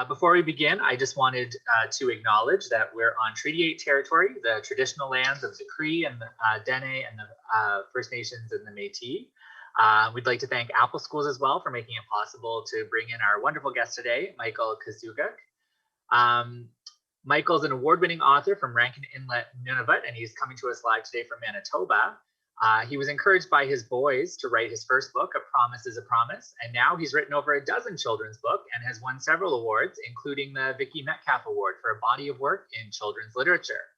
Before we begin, I just wanted to acknowledge that we're on Treaty 8 territory, the traditional lands of the Cree and the Dene and the First Nations and the Métis. We'd like to thank Apple Schools as well for making it possible to bring in our wonderful guest today, Michael Kusugak. Michael's an award-winning author from Rankin Inlet, Nunavut, and he's coming to us live today from Manitoba. He was encouraged by his boys to write his first book, A Promise is a Promise, and now he's written over a dozen children's books and has won several awards, including the Vicky Metcalf Award for a body of work in children's literature.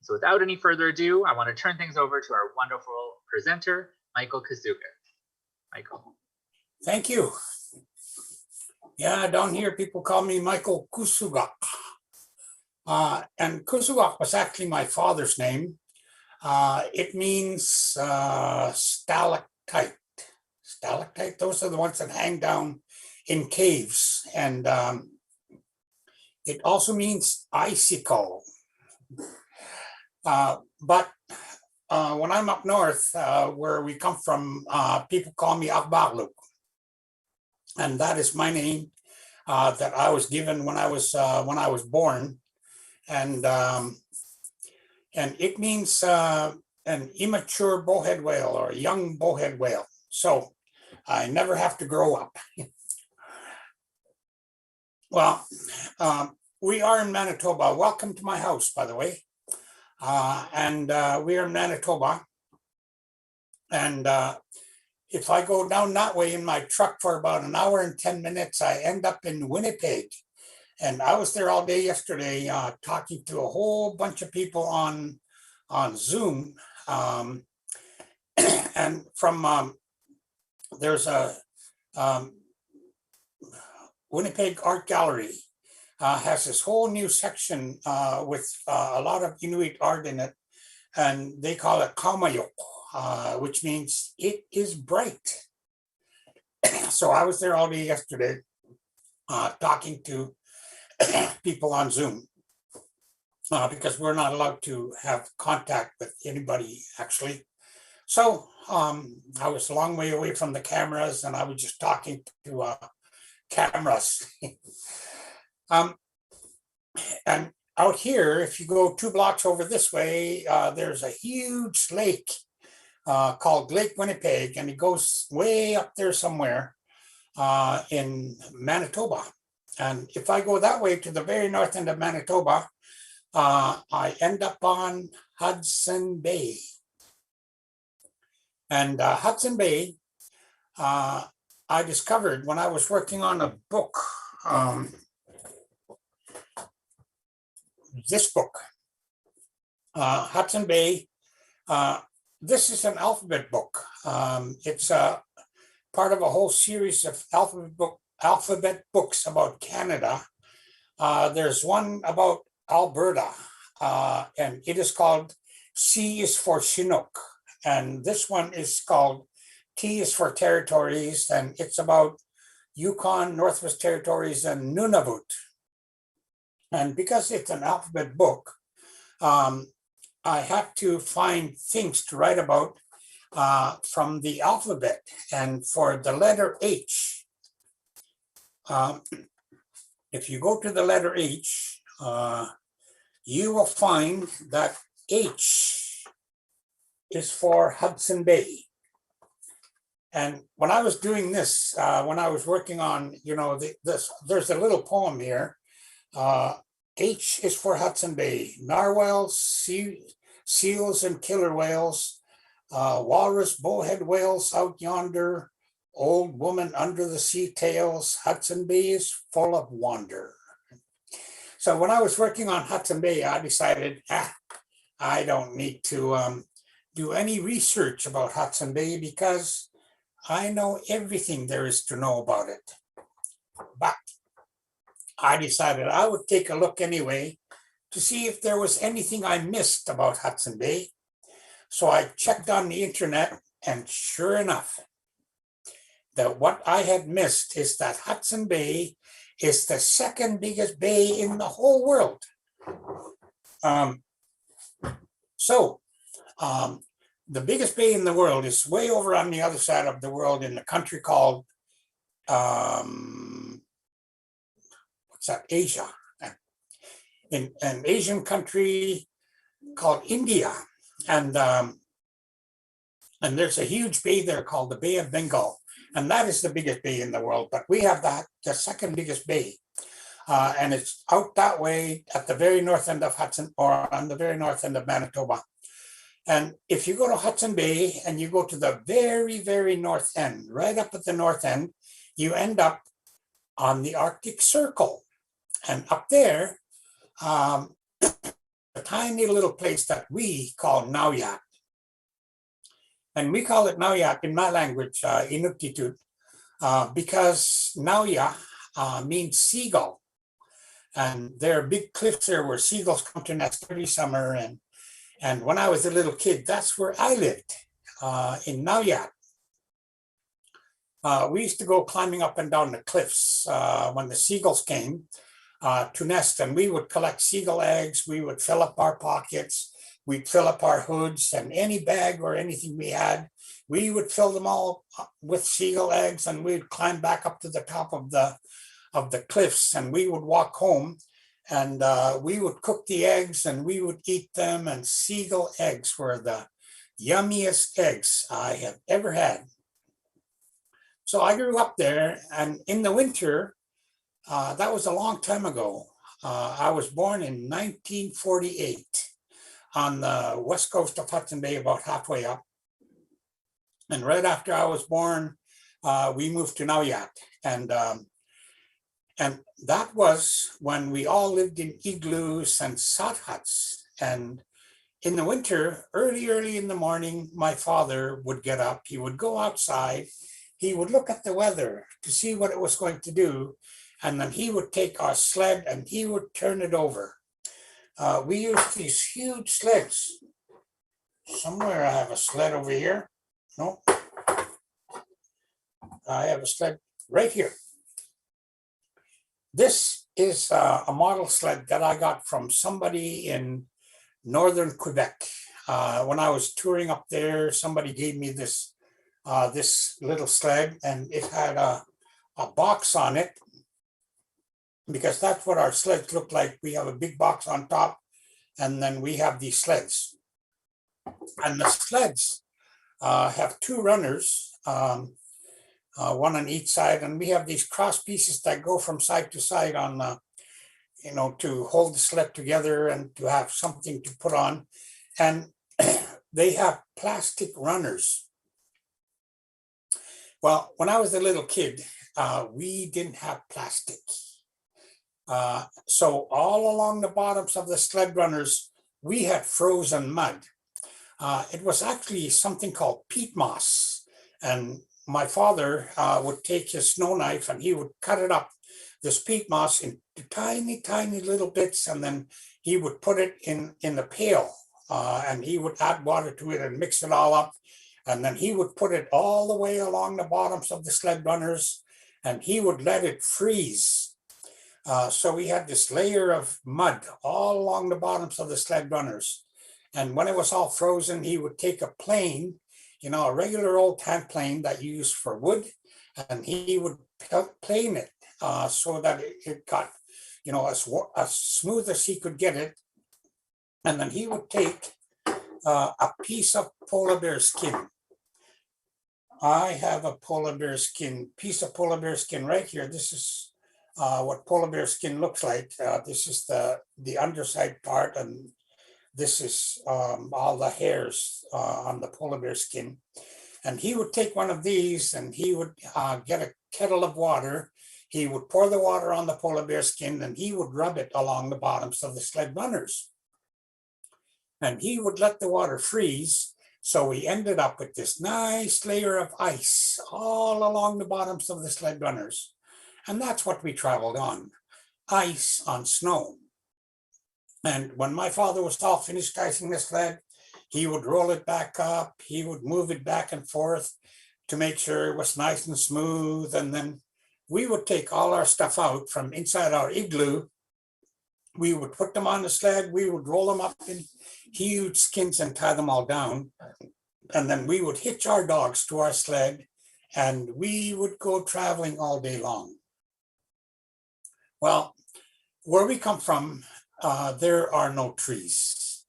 So without any further ado, I want to turn things over to our wonderful presenter, Michael Kusugak. Michael. Thank you. Yeah, down here people call me Michael Kusugak. And Kusugak was actually my father's name. It means stalactite. Stalactite, those are the ones that hang down in caves. And it also means icicle. But when I'm up north, where we come from, people call me Akbarluk. And that is my name that I was given when I was born. And it means an immature bowhead whale or a young bowhead whale. So I never have to grow up. Well, we are in Manitoba. Welcome to my house, by the way. And we are in Manitoba. And if I go down that way in my truck for about an hour and 10 minutes, I end up in Winnipeg. And I was there all day yesterday talking to a whole bunch of people on Zoom. And from there's a Winnipeg Art Gallery has this whole new section with a lot of Inuit art in it. And they call it Kaumayok, which means it is bright. So I was there all day yesterday talking to people on Zoom because we're not allowed to have contact with anybody actually. So I was a long way away from the cameras and I was just talking to cameras. And out here, if you go 2 blocks over this way, there's a huge lake called Lake Winnipeg, and it goes way up there somewhere in Manitoba. And if I go that way to the very north end of Manitoba, I end up on Hudson Bay. And Hudson Bay, I discovered when I was working on a book, this book, Hudson Bay. This is an alphabet book. It's part of a whole series of alphabet books about Canada. There's one about Alberta, and it is called C is for Chinook. And this one is called T is for Territories, and it's about Yukon, Northwest Territories, and Nunavut. And because it's an alphabet book, I have to find things to write about from the alphabet. And for the letter H, if you go to the letter H, you will find that H is for Hudson Bay. And when I was doing this, when I was working on, there's a little poem here. H is for Hudson Bay. Narwhals, seals and killer whales, walrus, bowhead whales out yonder, old woman under the sea tails, Hudson Bay is full of wonder. So when I was working on Hudson Bay, I decided, I don't need to do any research about Hudson Bay because I know everything there is to know about it. But I decided I would take a look anyway to see if there was anything I missed about Hudson Bay. So I checked on the internet, and sure enough, that what I had missed is that Hudson Bay is the second biggest bay in the whole world. The biggest bay in the world is way over on the other side of the world in a country called, what's It's at Asia, in an Asian country called India, and there's a huge bay there called the Bay of Bengal, and that is the biggest bay in the world. But we have the second biggest bay, and it's out that way at the very north end of Hudson, or on the very north end of Manitoba. And if you go to Hudson Bay and you go to the very, very north end, right up at the north end, you end up on the Arctic Circle. And up there, a tiny little place that we call Nauyat. And we call it Nauyat in my language, Inuktitut, because Nauya means seagull. And there are big cliffs there where seagulls come to nest every summer. And when I was a little kid, that's where I lived, in Nauyat. We used to go climbing up and down the cliffs when the seagulls came to nest, and we would collect seagull eggs. We would fill up our pockets. We'd fill up our hoods, and any bag or anything we had, we would fill them all with seagull eggs, and we'd climb back up to the top of the cliffs, and we would walk home, and we would cook the eggs, and we would eat them. And seagull eggs were the yummiest eggs I have ever had. So I grew up there, and in the winter, that was a long time ago. I was born in 1948 on the west coast of Hudson Bay, about halfway up. And right after I was born, we moved to Nauyat. And that was when we all lived in igloos and sod huts. And in the winter, early in the morning, my father would get up. He would go outside. He would look at the weather to see what it was going to do. And then he would take our sled and he would turn it over. We used these huge sleds. Somewhere I have a sled over here. No, I have a sled right here. This is a model sled that I got from somebody in northern Quebec. When I was touring up there, somebody gave me this little sled, and it had a box on it, because that's what our sleds look like. We have a big box on top, and then we have these sleds. And the sleds have two runners, one on each side, and we have these cross pieces that go from side to side on, to hold the sled together and to have something to put on. And they have plastic runners. Well, when I was a little kid, we didn't have plastic. So all along the bottoms of the sled runners, we had frozen mud. It was actually something called peat moss. And my father would take his snow knife and he would cut it up, this peat moss, into tiny, tiny little bits. And then he would put it in the pail, and he would add water to it and mix it all up. And then he would put it all the way along the bottoms of the sled runners, and he would let it freeze. So we had this layer of mud all along the bottoms of the sled runners. And when it was all frozen, he would take a plane, a regular old hand plane that you use for wood, and he would plane it so that it got, as smooth as he could get it. And then he would take a piece of polar bear skin. I have a piece of polar bear skin right here. This is what polar bear skin looks like. This is the underside part, and this is all the hairs on the polar bear skin. And he would take one of these, and he would get a kettle of water. He would pour the water on the polar bear skin, and he would rub it along the bottoms of the sled runners. And he would let the water freeze. So we ended up with this nice layer of ice all along the bottoms of the sled runners. And that's what we traveled on, ice on snow. And when my father was all finished icing the sled, he would roll it back up. He would move it back and forth to make sure it was nice and smooth. And then we would take all our stuff out from inside our igloo. We would put them on the sled. We would roll them up in huge skins and tie them all down. And then we would hitch our dogs to our sled, and we would go traveling all day long. Well, where we come from, there are no trees.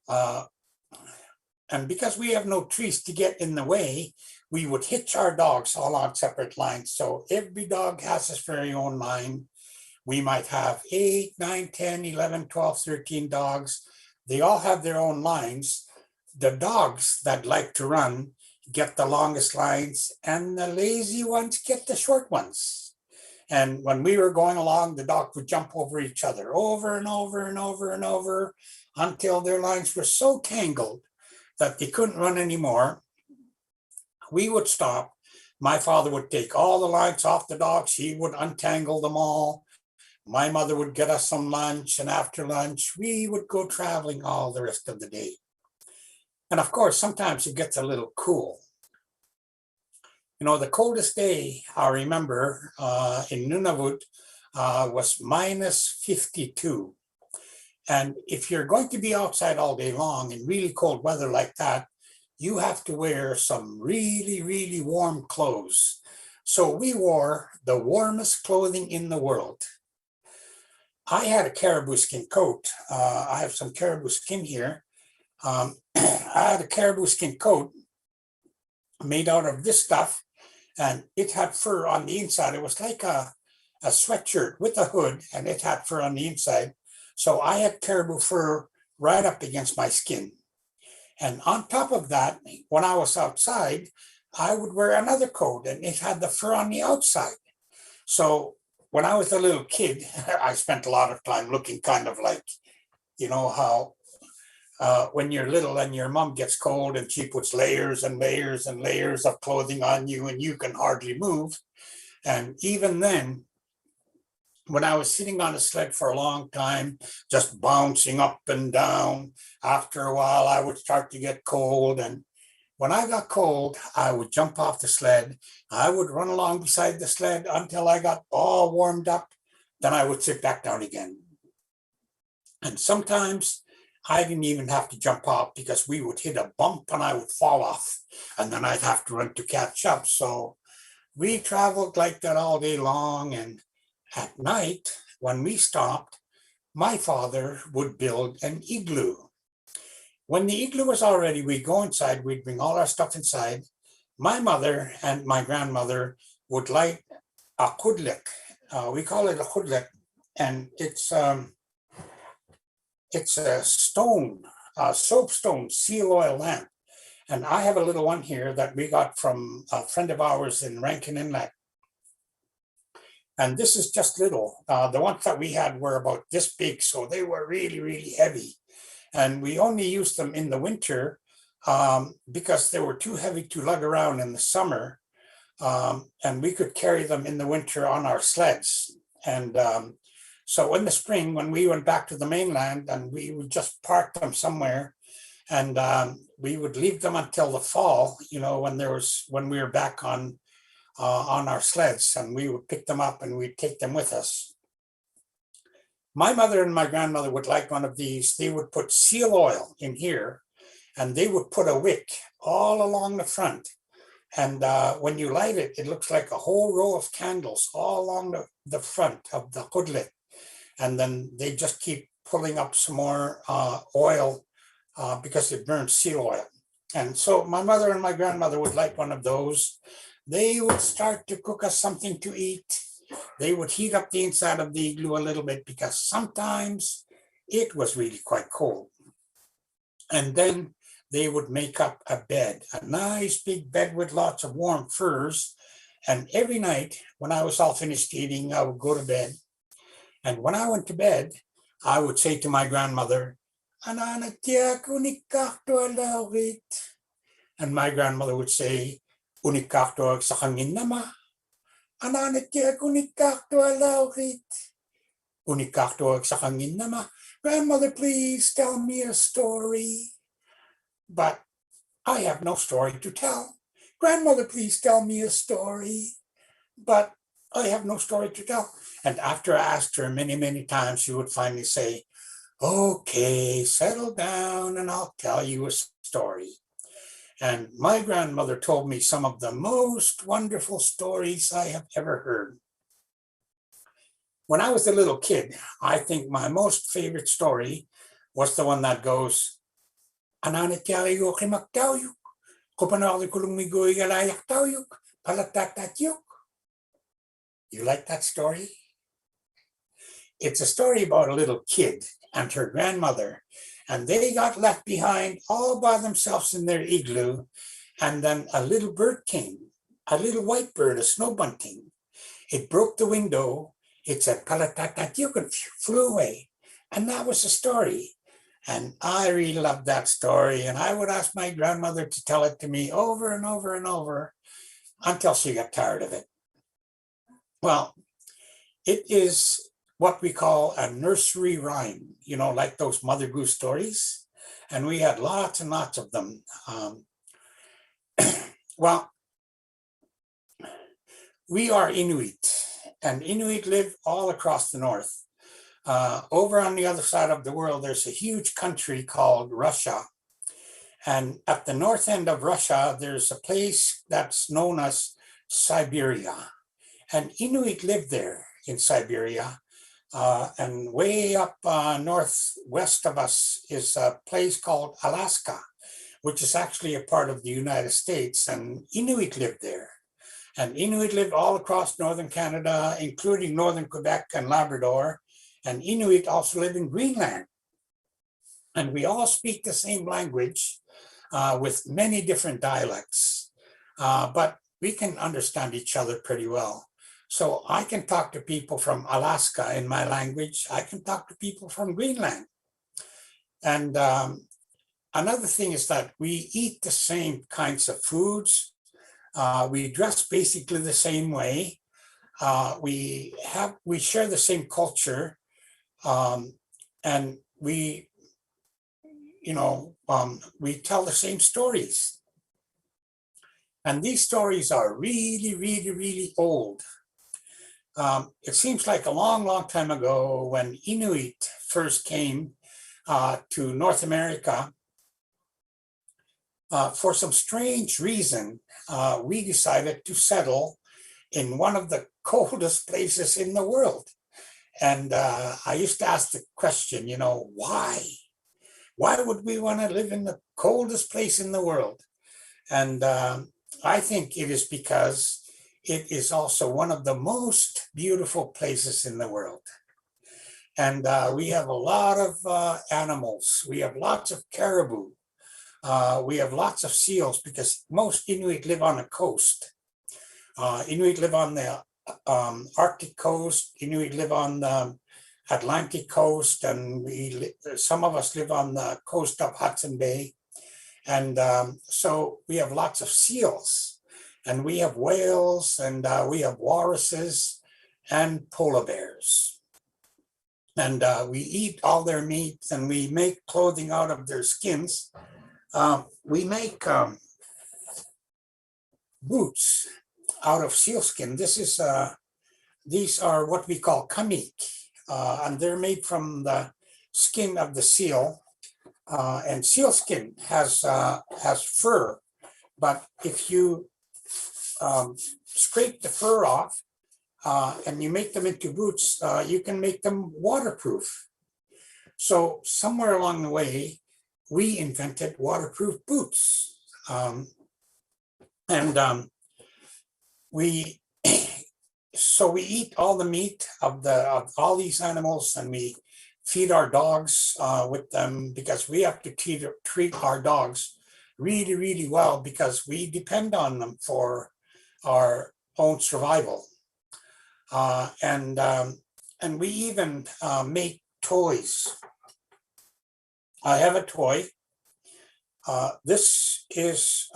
And because we have no trees to get in the way, we would hitch our dogs all on separate lines. So every dog has his very own line. We might have 8, 9, 10, 11, 12, 13 dogs. They all have their own lines. The dogs that like to run get the longest lines, and the lazy ones get the short ones. And when we were going along, the dogs would jump over each other over and over and over and over until their lines were so tangled that they couldn't run anymore. We would stop. My father would take all the lines off the dogs. He would untangle them all. My mother would get us some lunch, and after lunch, we would go traveling all the rest of the day. And of course, sometimes it gets a little cool. You know, the coldest day I remember in Nunavut was minus 52. And if you're going to be outside all day long in really cold weather like that, you have to wear some really, really warm clothes. So we wore the warmest clothing in the world. I had a caribou skin coat. I have some caribou skin here. I had a caribou skin coat made out of this stuff, and it had fur on the inside. It was like a sweatshirt with a hood, and it had fur on the inside. So I had caribou fur right up against my skin. And on top of that, when I was outside, I would wear another coat, and it had the fur on the outside. So when I was a little kid, I spent a lot of time looking kind of like, you know, how when you're little and your mom gets cold and she puts layers and layers and layers of clothing on you and you can hardly move. And even then, when I was sitting on a sled for a long time, just bouncing up and down, after a while, I would start to get cold. And when I got cold, I would jump off the sled. I would run along beside the sled until I got all warmed up. Then I would sit back down again. And sometimes I didn't even have to jump off because we would hit a bump and I would fall off. And then I'd have to run to catch up. So we traveled like that all day long. And at night, when we stopped, my father would build an igloo. When the igloo was all ready, we'd go inside, we'd bring all our stuff inside. My mother and my grandmother would light a kudlik. We call it a kudlik, and it's a stone, soapstone seal oil lamp. And I have a little one here that we got from a friend of ours in Rankin Inlet. And this is just little. The ones that we had were about this big, so they were really, really heavy. And we only used them in the winter because they were too heavy to lug around in the summer. And we could carry them in the winter on our sleds. And so in the spring, when we went back to the mainland, and we would just park them somewhere, and we would leave them until the fall, you know, when we were back on our sleds, and we would pick them up and we'd take them with us. My mother and my grandmother would like one of these. They would put seal oil in here, and they would put a wick all along the front. And when you light it, it looks like a whole row of candles all along the front of the kudlik. And then they just keep pulling up some more oil because it burns seal oil. And so my mother and my grandmother would like one of those. They would start to cook us something to eat. They would heat up the inside of the igloo a little bit because sometimes it was really quite cold. And then they would make up a bed, a nice big bed with lots of warm furs. And every night when I was all finished eating, I would go to bed. And when I went to bed, I would say to my grandmother, and my grandmother would say, unikakto sa kangin nama. Grandmother, please tell me a story. But I have no story to tell. Grandmother, please tell me a story. But I have no story to tell. And after I asked her many, many times, she would finally say, okay, settle down and I'll tell you a story. And my grandmother told me some of the most wonderful stories I have ever heard. when I was a little kid, I think my most favorite story was the one that goes, "Ananit yalayo kimaktawyuk, kopanali kulungigoy galayaktawyuk, palatatatyuk." You like that story? It's a story about a little kid and her grandmother, and they got left behind all by themselves in their igloo, and then a little bird came, a little white bird, a snow bunting. It broke the window. It said, "Palatatatyuk," and flew away. And that was the story. And I really loved that story. And I would ask my grandmother to tell it to me over and over and over until she got tired of it. Well, it is what we call a nursery rhyme, like those Mother Goose stories. And we had lots and lots of them. Well, we are Inuit, and Inuit live all across the north. Over on the other side of the world, there's a huge country called Russia. And at the north end of Russia, there's a place that's known as Siberia. And Inuit live there in Siberia. And way up northwest of us is a place called Alaska, which is actually a part of the United States. And Inuit live there. And Inuit live all across northern Canada, including northern Quebec and Labrador. And Inuit also live in Greenland. And we all speak the same language with many different dialects, but we can understand each other pretty well. So I can talk to people from Alaska in my language. I can talk to people from Greenland. And another thing is that we eat the same kinds of foods. We dress basically the same way. We share the same culture, and we tell the same stories. And these stories are really, really, really old. It seems like a long, long time ago when Inuit first came to North America. For some strange reason, we decided to settle in one of the coldest places in the world. And I used to ask the question, why? Why would we want to live in the coldest place in the world? And I think it is because it is also one of the most beautiful places in the world. And we have a lot of animals. We have lots of caribou. We have lots of seals because most Inuit live on a coast. Inuit live on the Arctic coast. Inuit live on the Atlantic coast, and some of us live on the coast of Hudson Bay. And so we have lots of seals, and we have whales, and we have walruses and polar bears. And we eat all their meat, and we make clothing out of their skins. We make boots out of sealskin. These are what we call kamik, and they're made from the skin of the seal. And sealskin has fur, but if you scrape the fur off and you make them into boots, you can make them waterproof. So somewhere along the way, we invented waterproof boots. We eat all the meat of all these animals, and we feed our dogs with them because we have to treat our dogs really, really well because we depend on them for our own survival. And we even make toys. I have a toy. This is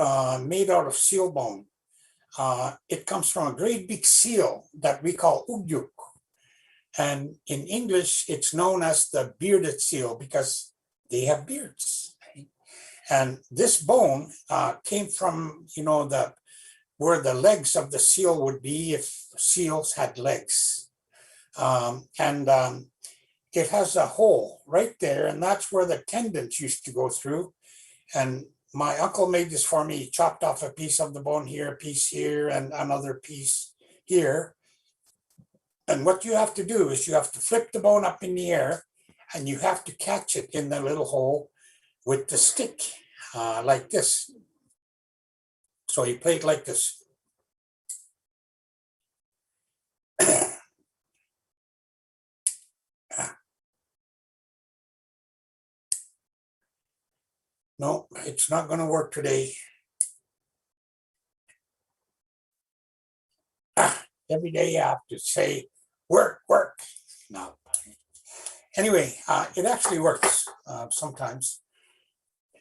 made out of seal bone. It comes from a great big seal that we call ugyuk. And in English, it's known as the bearded seal because they have beards. And this bone came from, where the legs of the seal would be if seals had legs. It has a hole right there, and that's where the tendons used to go through. And my uncle made this for me. He chopped off a piece of the bone here, a piece here, and another piece here. And what you have to do is you have to flip the bone up in the air and you have to catch it in the little hole with the stick, like this. So you play it like this. No, it's not going to work today. Every day you have to say, work, work. No. Anyway, it actually works sometimes.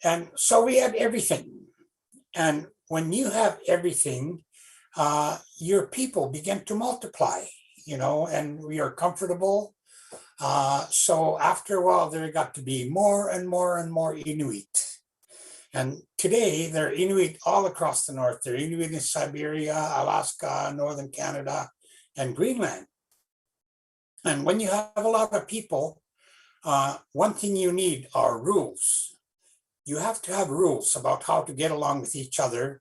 And so we had everything. And when you have everything, your people begin to multiply, and we are comfortable. So after a while, there got to be more and more and more Inuit. And today, there are Inuit all across the north. There are Inuit in Siberia, Alaska, northern Canada, and Greenland. And when you have a lot of people, one thing you need are rules. You have to have rules about how to get along with each other,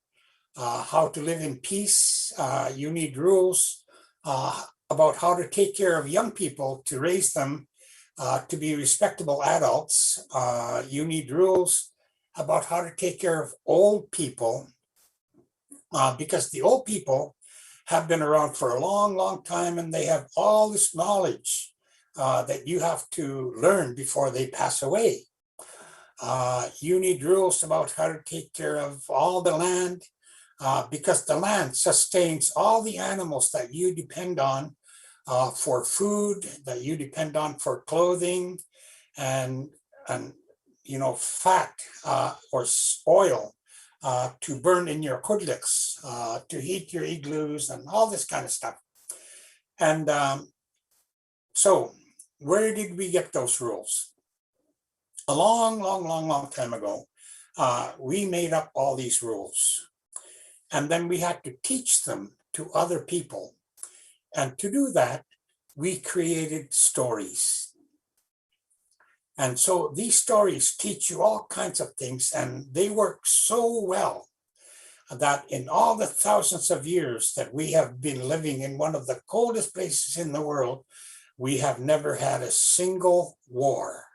how to live in peace. You need rules about how to take care of young people, to raise them to be respectable adults. You need rules about how to take care of old people, because the old people have been around for a long, long time, and they have all this knowledge that you have to learn before they pass away. You need rules about how to take care of all the land, because the land sustains all the animals that you depend on for food, that you depend on for clothing, and fat or oil to burn in your kudliks, to heat your igloos, and all this kind of stuff. And so where did we get those rules? A long, long, long, long time ago, we made up all these rules. And then we had to teach them to other people. And to do that, we created stories. And so these stories teach you all kinds of things, and they work so well that in all the thousands of years that we have been living in one of the coldest places in the world, we have never had a single war,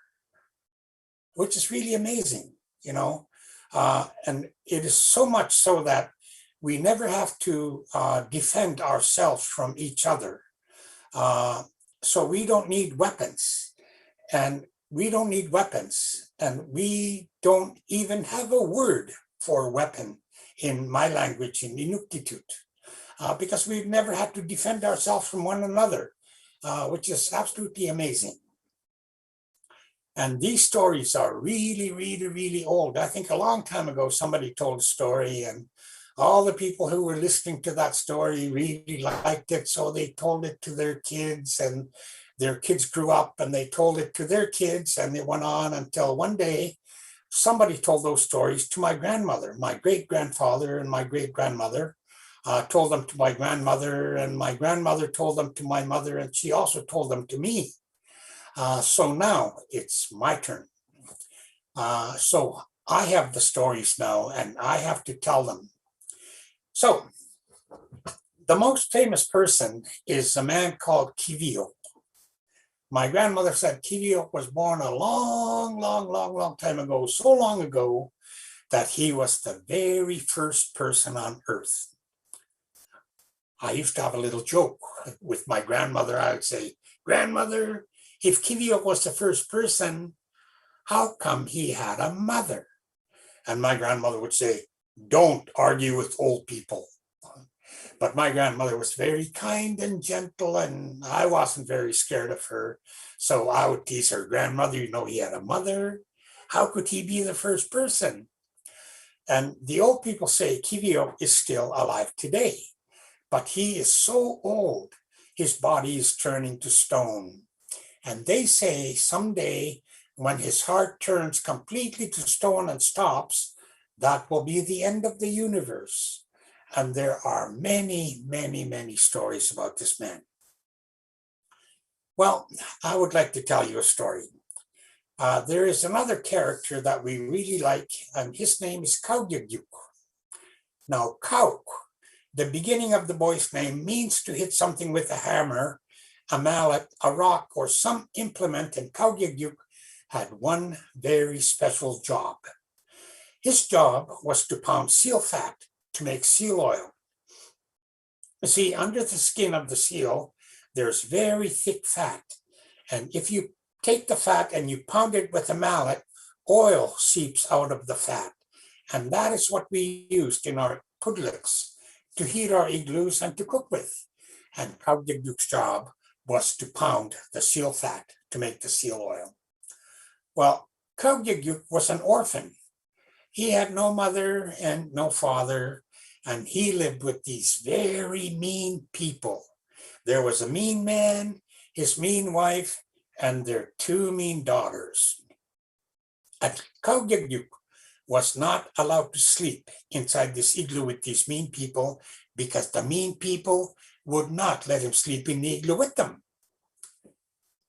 which is really amazing, and it is so much so that we never have to defend ourselves from each other. So we don't need weapons, and we don't even have a word for weapon in my language, in Inuktitut, because we've never had to defend ourselves from one another, which is absolutely amazing. And these stories are really, really, really old. I think a long time ago, somebody told a story, and all the people who were listening to that story really liked it. So they told it to their kids, and their kids grew up and they told it to their kids, and it went on until one day somebody told those stories to my grandmother. My great-grandfather and my great-grandmother told them to my grandmother, and my grandmother told them to my mother, and she also told them to me. So now it's my turn. So I have the stories now, and I have to tell them. So the most famous person is a man called Kivio. My grandmother said Kivio was born a long, long, long, long time ago, so long ago that he was the very first person on Earth. I used to have a little joke with my grandmother. I would say, "Grandmother, if Kivio was the first person, how come he had a mother?" And my grandmother would say, "Don't argue with old people." But my grandmother was very kind and gentle, and I wasn't very scared of her. So I would tease her, "Grandmother, he had a mother. How could he be the first person?" And the old people say Kivio is still alive today, but he is so old, his body is turning to stone. And they say someday, when his heart turns completely to stone and stops, that will be the end of the universe. And there are many, many, many stories about this man. Well, I would like to tell you a story. There is another character that we really like, and his name is Kaugyegyuk. Now, Kauk, the beginning of the boy's name, means to hit something with a hammer, a mallet, a rock, or some implement, and Kaugyuk had one very special job. His job was to pound seal fat to make seal oil. You see, under the skin of the seal, there's very thick fat. And if you take the fat and you pound it with a mallet, oil seeps out of the fat. And that is what we used in our pudliks to heat our igloos and to cook with. And Kaugyuk's job was to pound the seal fat to make the seal oil. Well, Kaugyuk was an orphan. He had no mother and no father, and he lived with these very mean people. There was a mean man, his mean wife, and their two mean daughters. And Kaugyuk was not allowed to sleep inside this igloo with these mean people because the mean people would not let him sleep in the igloo with them.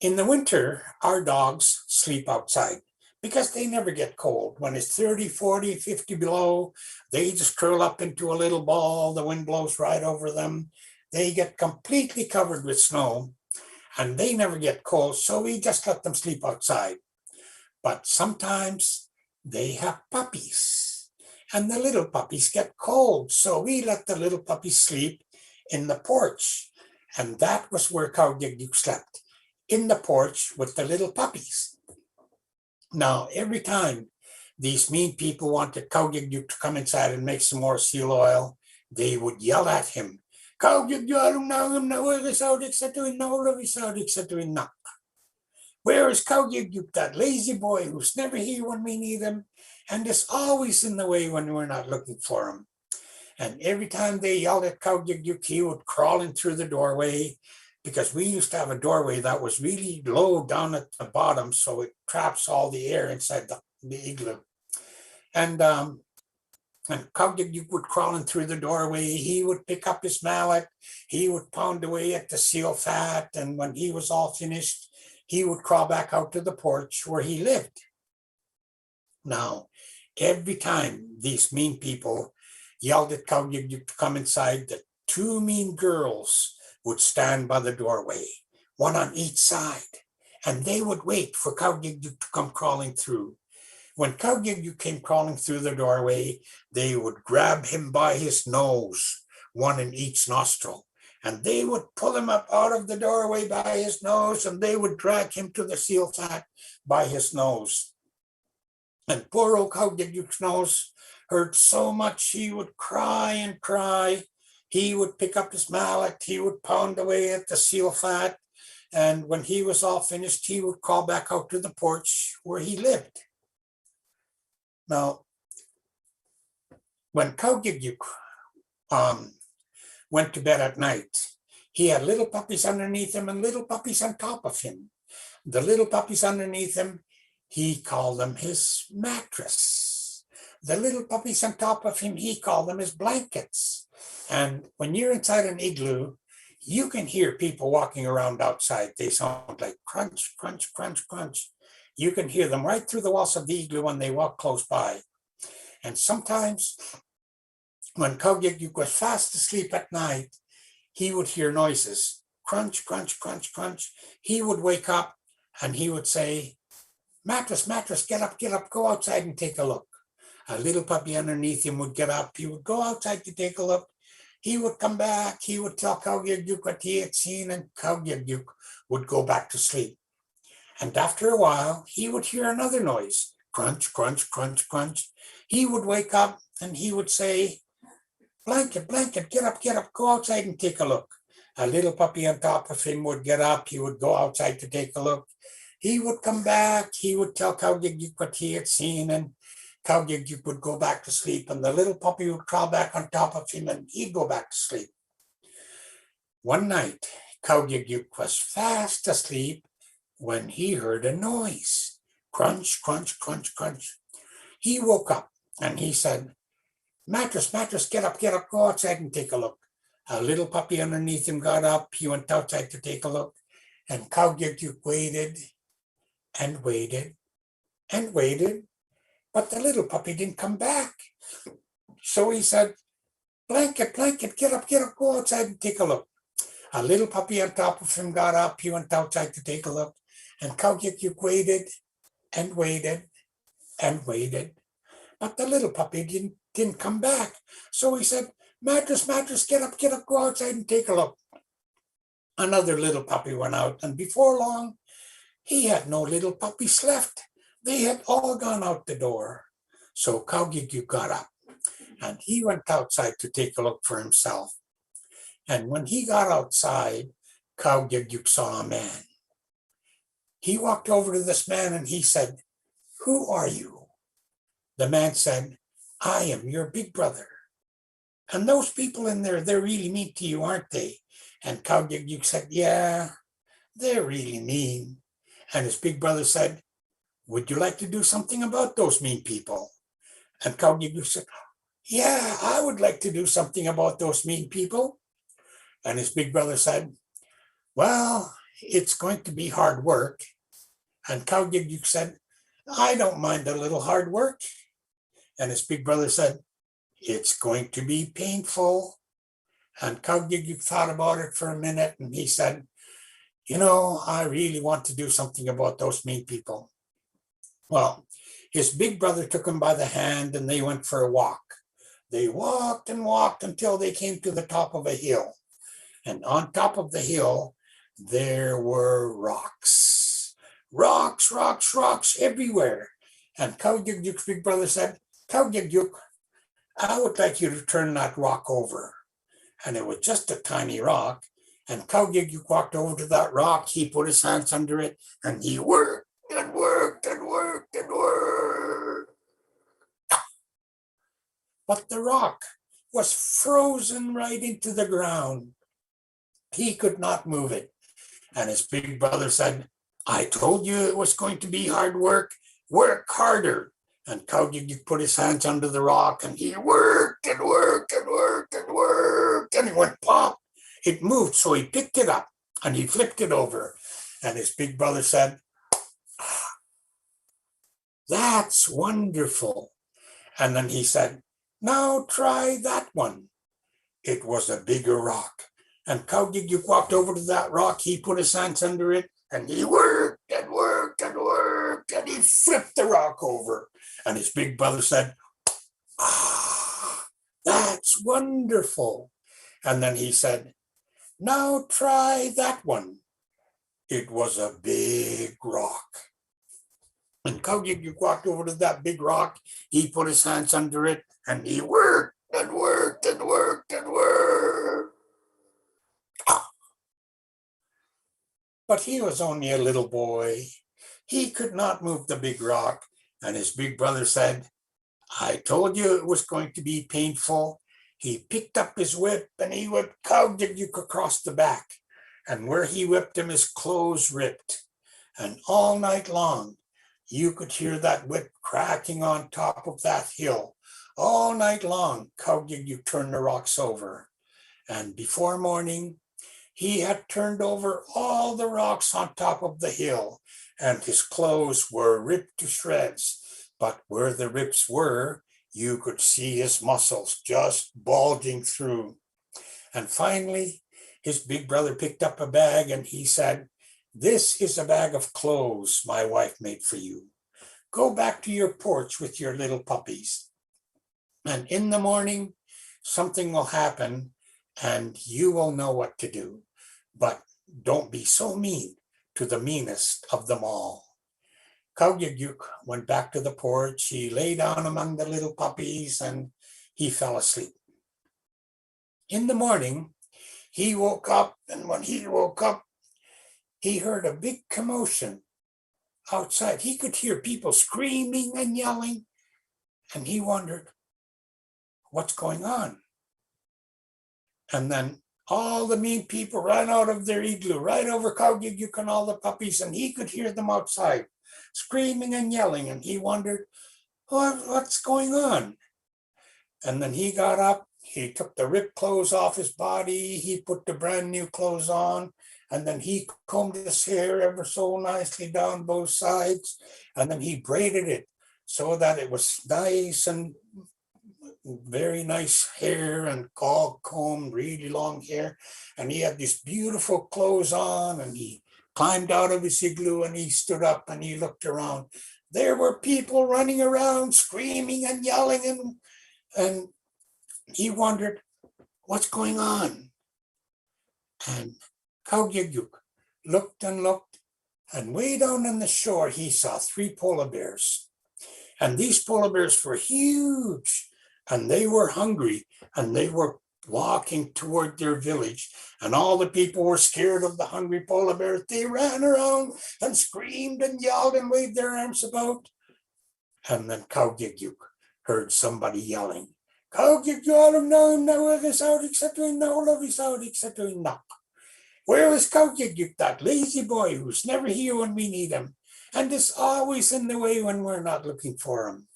In the winter, our dogs sleep outside because they never get cold. When it's 30, 40, 50 below, they just curl up into a little ball. The wind blows right over them. They get completely covered with snow and they never get cold. So we just let them sleep outside. But sometimes they have puppies and the little puppies get cold. So we let the little puppies sleep in the porch. And that was where Kaugyuk slept, in the porch with the little puppies. Now, every time these mean people wanted Kaugyuk to come inside and make some more seal oil, they would yell at him, Kaugyuk, where is Kaugyuk, that lazy boy who's never here when we need him and is always in the way when we're not looking for him? And every time they yelled at Kaugyuk, he would crawl in through the doorway, because we used to have a doorway that was really low down at the bottom, so it traps all the air inside the igloo. And Kaugyuk would crawl in through the doorway. He would pick up his mallet. He would pound away at the seal fat. And when he was all finished, he would crawl back out to the porch where he lived. Now, every time these mean people yelled at Kaugyuk to come inside, the two mean girls would stand by the doorway, one on each side, and they would wait for Kaugyuk to come crawling through. When Kaugyuk came crawling through the doorway, they would grab him by his nose, one in each nostril, and they would pull him up out of the doorway by his nose, and they would drag him to the seal fat by his nose. And poor old Kaugyuk's nose hurt so much he would cry and cry. He would pick up his mallet, he would pound away at the seal fat, and when he was all finished, he would crawl back out to the porch where he lived. Now, when Kaugyuk went to bed at night, he had little puppies underneath him and little puppies on top of him. The little puppies underneath him, he called them his mattress. The little puppies on top of him, he called them his blankets. And when you're inside an igloo, you can hear people walking around outside. They sound like crunch, crunch, crunch, crunch. You can hear them right through the walls of the igloo when they walk close by. And sometimes when Kaugyuk was fast asleep at night, he would hear noises, crunch, crunch, crunch, crunch. He would wake up and he would say, mattress, mattress, get up, go outside and take a look. A little puppy underneath him would get up. He would go outside to take a look. He would come back. He would tell Kaugyuk what he had seen, and Kaugyuk would go back to sleep. And after a while, he would hear another noise, crunch, crunch, crunch, crunch. He would wake up and he would say, blanket, blanket, get up, go outside and take a look. A little puppy on top of him would get up. He would go outside to take a look. He would come back. He would tell Kaugyuk what he had seen, and Kaugyuk would go back to sleep, and the little puppy would crawl back on top of him, and he'd go back to sleep. One night, Kaugyuk was fast asleep when he heard a noise, crunch, crunch, crunch, crunch. He woke up and he said, mattress, mattress, get up, go outside and take a look. A little puppy underneath him got up. He went outside to take a look, and Kaugyuk waited and waited and waited. But the little puppy didn't come back. So he said, blanket, blanket, get up, go outside and take a look. A little puppy on top of him got up. He went outside to take a look. And Kaugyuk waited and waited and waited. But the little puppy didn't come back. So he said, Mattress, Mattress, get up, go outside and take a look. Another little puppy went out. And before long, he had no little puppies left. They had all gone out the door. So Kaugyuk got up and he went outside to take a look for himself. And when he got outside, Kaugyuk saw a man. He walked over to this man and he said, Who are you? The man said, I am your big brother. And those people in there, they're really mean to you, aren't they? And Kaugyuk said, Yeah, they're really mean. And his big brother said, Would you like to do something about those mean people? And Kaugyuk said, Yeah, I would like to do something about those mean people. And his big brother said, Well, it's going to be hard work. And Kaugyuk said, I don't mind a little hard work. And his big brother said, It's going to be painful. And Kaugyuk thought about it for a minute and he said, I really want to do something about those mean people. Well, his big brother took him by the hand and they went for a walk. They walked and walked until they came to the top of a hill. And on top of the hill, there were rocks. Rocks, rocks, rocks everywhere. And Kaugyuk's big brother said, Kaugyuk, I would like you to turn that rock over. And it was just a tiny rock. And Kaugyuk walked over to that rock. He put his hands under it and he worked and worked and worked and worked. But the rock was frozen right into the ground. He could not move it. And his big brother said, I told you it was going to be hard work. Work harder. And Kaugyuk put his hands under the rock and he worked and worked and worked and worked. And it went pop. It moved, so he picked it up and he flipped it over. And his big brother said, That's wonderful. And then he said, Now try that one. It was a bigger rock. And Kaugyuk walked over to that rock. He put his hands under it and he worked and worked and worked and he flipped the rock over. And his big brother said, That's wonderful. And then he said, Now try that one. It was a big rock. And Kaugyuk walked over to that big rock. He put his hands under it and he worked and worked and worked and worked. But he was only a little boy. He could not move the big rock. And his big brother said, I told you it was going to be painful. He picked up his whip and he whipped Kaugyuk across the back. And where he whipped him, his clothes ripped. And all night long, you could hear that whip cracking on top of that hill. All night long, Kaugyuk turned the rocks over. And before morning, he had turned over all the rocks on top of the hill, and his clothes were ripped to shreds. But where the rips were, you could see his muscles just bulging through. And finally, his big brother picked up a bag and he said, This is a bag of clothes my wife made for you. Go back to your porch with your little puppies. And in the morning, something will happen and you will know what to do. But don't be so mean to the meanest of them all. Kaugyuk went back to the porch. He lay down among the little puppies and he fell asleep. In the morning, he woke up, and when he woke up, he heard a big commotion outside. He could hear people screaming and yelling, and he wondered, what's going on? And then all the mean people ran out of their igloo, right over Kaugyuk and all the puppies, and he could hear them outside screaming and yelling, and he wondered, what's going on? And then he got up, he took the ripped clothes off his body, he put the brand new clothes on, and then he combed his hair ever so nicely down both sides, and then he braided it so that it was nice and very nice hair and all combed, really long hair. And he had these beautiful clothes on, and he climbed out of his igloo and he stood up and he looked around. There were people running around, screaming and yelling, and he wondered, what's going on? And Kaugyegyuk looked and looked, and way down on the shore, he saw 3 polar bears. And these polar bears were huge, and they were hungry, and they were walking toward their village. And all the people were scared of the hungry polar bears. They ran around and screamed and yelled and waved their arms about. And then Kaugyegyuk heard somebody yelling, Kaugyegyuk, where is Kaugyegyuk, that lazy boy who's never here when we need him, and is always in the way when we're not looking for him?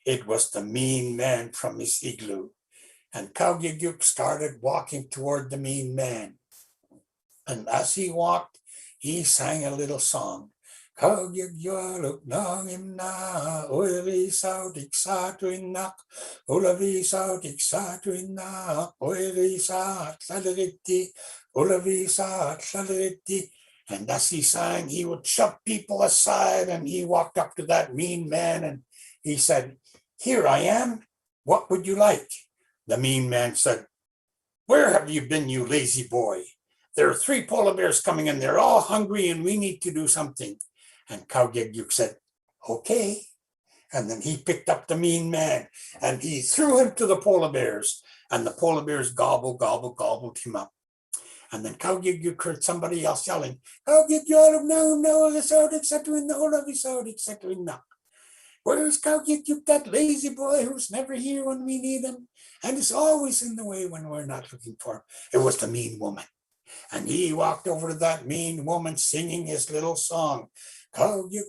It was the mean man from his igloo. And Kaugyegyuk started walking toward the mean man. And as he walked, he sang a little song. Kaugyegyuk nangim na, oili sautik satuinak, olavi sautik satuinak, oili sat salariti, olavi sat salariti. And as he sang, he would shove people aside, and he walked up to that mean man and he said, here I am. What would you like? The mean man said, where have you been, you lazy boy? There are 3 polar bears coming and they're all hungry and we need to do something. And Kaugyegyuk said, okay. And then he picked up the mean man and he threw him to the polar bears, and the polar bears gobbled him up. And then Kaugyegyuk heard somebody else yelling, Kaugyegyuk, no, where's Kaugyegyuk, that lazy boy who's never here when we need him and is always in the way when we're not looking for him? It was the mean woman. And he walked over to that mean woman singing his little song. And he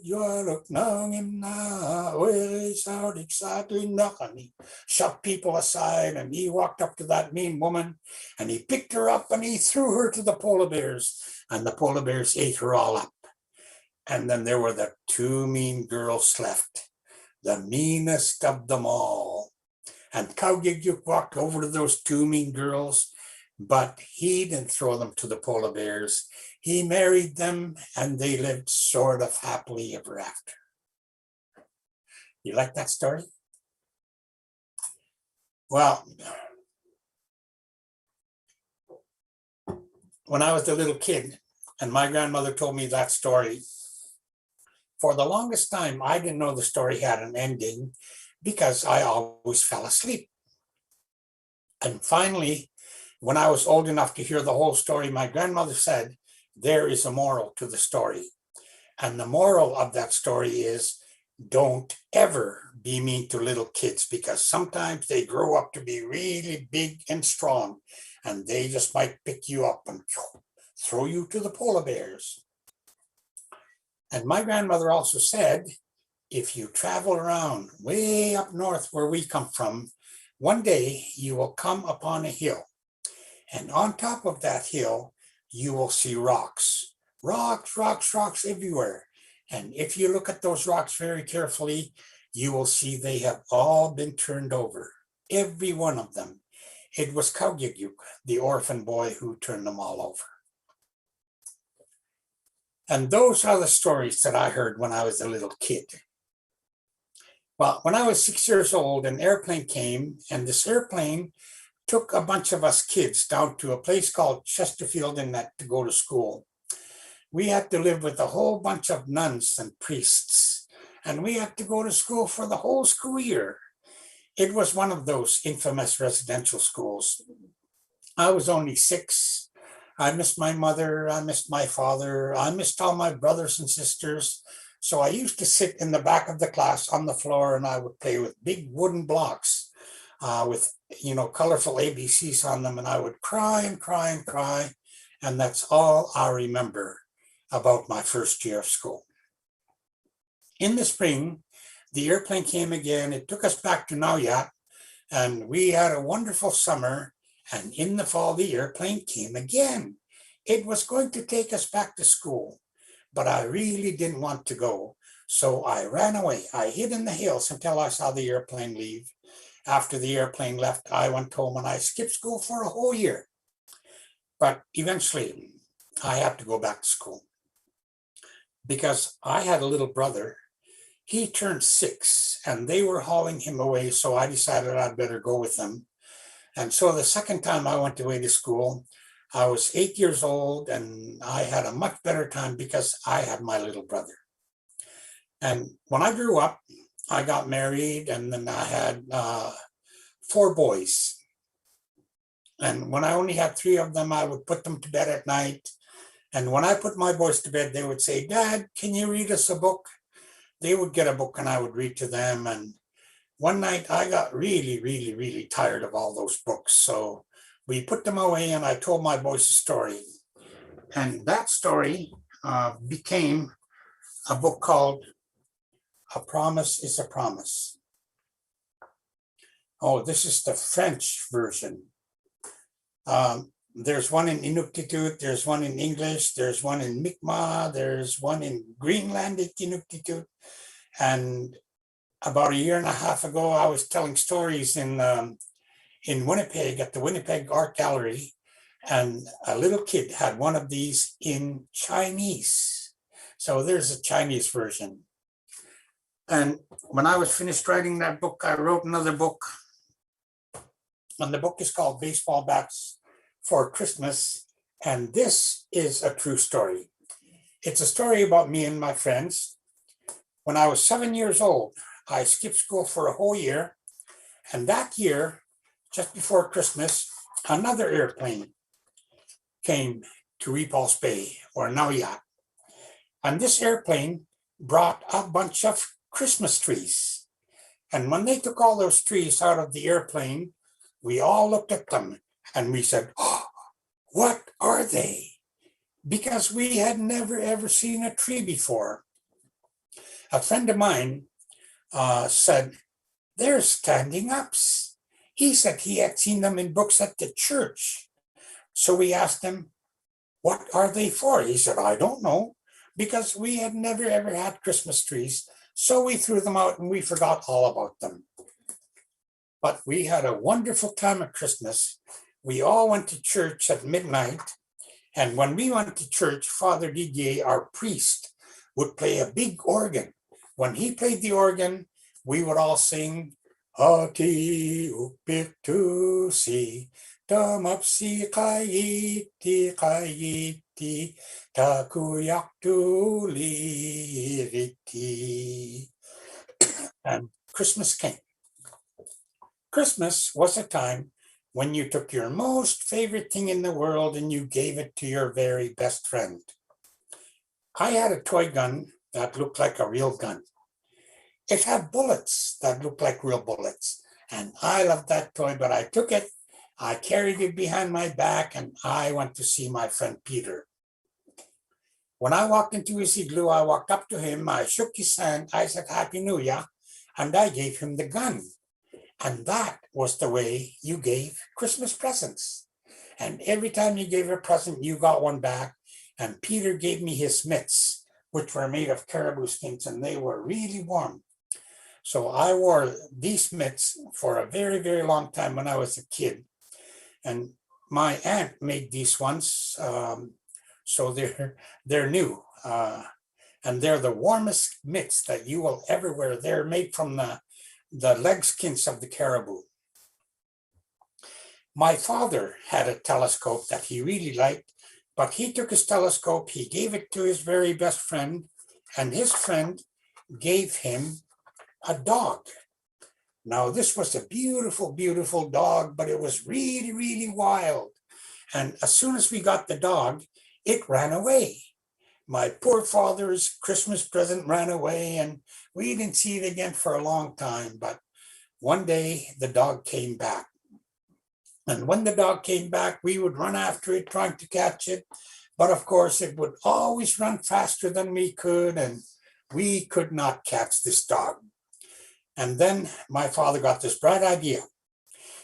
shoved people aside and he walked up to that mean woman and he picked her up and he threw her to the polar bears, and the polar bears ate her all up. And then there were the 2 mean girls left, the meanest of them all. And Kaugyegyuk walked over to those 2 mean girls, but he didn't throw them to the polar bears. He married them and they lived sort of happily ever after. You like that story? Well, when I was a little kid and my grandmother told me that story, for the longest time, I didn't know the story had an ending because I always fell asleep. And finally, when I was old enough to hear the whole story, my grandmother said, there is a moral to the story. And the moral of that story is, don't ever be mean to little kids, because sometimes they grow up to be really big and strong, and they just might pick you up and throw you to the polar bears. And my grandmother also said, if you travel around way up north where we come from, one day you will come upon a hill. And on top of that hill, you will see rocks everywhere. And if you look at those rocks very carefully, you will see they have all been turned over, every one of them. It was Kaugyegyuk, the orphan boy, who turned them all over. And those are the stories that I heard when I was a little kid. Well, when I was 6 years old, an airplane came, and this airplane took a bunch of us kids down to a place called Chesterfield to go to school. We had to live with a whole bunch of nuns and priests, and we had to go to school for the whole school year. It was one of those infamous residential schools. I was only 6. I missed my mother, I missed my father, I missed all my brothers and sisters. So I used to sit in the back of the class on the floor, and I would play with big wooden blocks with colorful ABCs on them, and I would cry and cry and cry. And that's all I remember about my first year of school. In the spring, the airplane came again. It took us back to Nauyat, and we had a wonderful summer. And in the fall, the airplane came again. It was going to take us back to school, but I really didn't want to go. So I ran away. I hid in the hills until I saw the airplane leave. after the airplane left, I went home and I skipped school for a whole year. But eventually, I had to go back to school because I had a little brother. He turned 6 and they were hauling him away. So I decided I'd better go with them. And so the second time I went away to school, I was 8 years old and I had a much better time because I had my little brother. And when I grew up, I got married and then I had 4 boys. And when I only had 3 of them, I would put them to bed at night. And when I put my boys to bed, they would say, "Dad, can you read us a book?" They would get a book and I would read to them. And one night I got really, really, really tired of all those books. So we put them away and I told my boys a story. And that story became a book called A Promise is a Promise. Oh, this is the French version. There's one in Inuktitut, there's one in English, there's one in Mi'kmaq, there's one in Greenlandic Inuktitut. And about a year and a half ago, I was telling stories in Winnipeg at the Winnipeg Art Gallery, and a little kid had one of these in Chinese. So there's a Chinese version. And when I was finished writing that book, I wrote another book. And the book is called Baseball Bats for Christmas. And this is a true story. It's a story about me and my friends. When I was 7 years old, I skipped school for a whole year. And that year, just before Christmas, another airplane came to Repulse Bay, or Nauyat. And this airplane brought a bunch of Christmas trees. And when they took all those trees out of the airplane, we all looked at them and we said, "Oh, what are they?" Because we had never, ever seen a tree before. A friend of mine said, "They're standing ups." He said he had seen them in books at the church. So we asked him, "What are they for?" He said, "I don't know," because we had never, ever had Christmas trees. So we threw them out and we forgot all about them. But we had a wonderful time at Christmas. We all went to church at midnight. And when we went to church, Father Didier, our priest, would play a big organ. When he played the organ, we would all sing, "Ati upitusi, tamapsi kayiti, takuyaktu liriti." And Christmas came. Christmas was a time when you took your most favorite thing in the world and you gave it to your very best friend. I had a toy gun that looked like a real gun. It had bullets that looked like real bullets. And I loved that toy, but I took it, I carried it behind my back, and I went to see my friend Peter. When I walked into his igloo, I walked up to him, I shook his hand, I said, "Happy New Year," and I gave him the gun. And that was the way you gave Christmas presents. And every time you gave a present, you got one back. And Peter gave me his mitts, which were made of caribou skins, and they were really warm. So I wore these mitts for a very, very long time when I was a kid. And my aunt made these ones, so they're new. And they're the warmest mitts that you will ever wear. They're made from the leg skins of the caribou. My father had a telescope that he really liked, but he took his telescope, he gave it to his very best friend, and his friend gave him a dog. Now, this was a beautiful, beautiful dog, but it was really, really wild. And as soon as we got the dog, it ran away. My poor father's Christmas present ran away, and we didn't see it again for a long time. But one day the dog came back. And when the dog came back, we would run after it, trying to catch it. But of course, it would always run faster than we could, and we could not catch this dog. And then my father got this bright idea.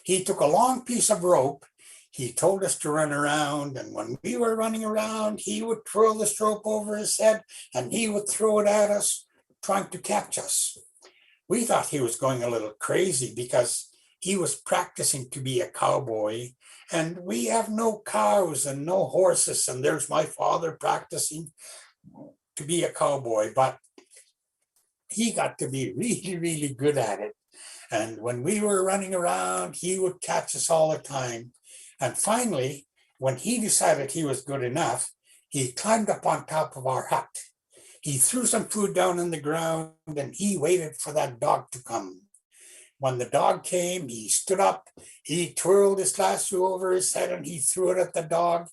He took a long piece of rope. He told us to run around, and when we were running around, he would twirl this rope over his head, and he would throw it at us, trying to catch us. We thought he was going a little crazy because he was practicing to be a cowboy, and we have no cows and no horses, and there's my father practicing to be a cowboy, but he got to be really, really good at it. And when we were running around, he would catch us all the time. And finally, when he decided he was good enough, he climbed up on top of our hut. He threw some food down on the ground and he waited for that dog to come. When the dog came, he stood up, he twirled his lasso over his head and he threw it at the dog.